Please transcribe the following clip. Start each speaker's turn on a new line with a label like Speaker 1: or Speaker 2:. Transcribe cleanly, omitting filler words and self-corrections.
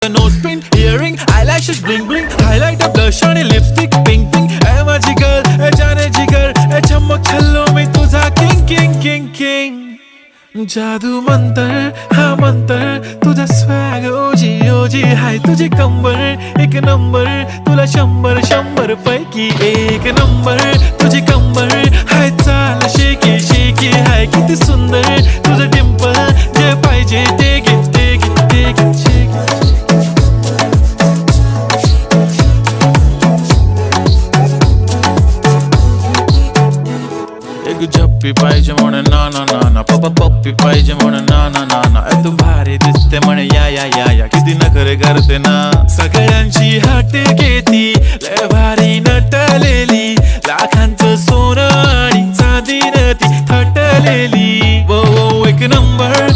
Speaker 1: nose pin, earring, eyelashes bling bling, highlight a blush आणि lipstick pink pink. ए माझी girl, ए जाने जिगर, ए चमक छल्लो मी तुझा king king king king. जादू मंतर हा मंतर तुझा स्वॅग ओजी ओजी हाय तुझी कंबर एक नंबर तुला 100 पैकी एक नंबर तुझी कंबर हाय चाल शेकी शेकी हाय किती सुंदर तुझं डिंपल जे पाहिजे ते घे ते घे ते घे शेकी. एक झप्पी पाहिजे म्हणून ना ना ना ना पप्पा पप्पी पाहिजे म्हणून ना ना ना ना. तू भारी दिसते म्हणे या या या या किती नखरे करते ना. सगळ्यांची हट घेती लय भारी नटलेली लाखांचं सोनं आणि चांदीनं ती थटलेली. वो वो एक नंबर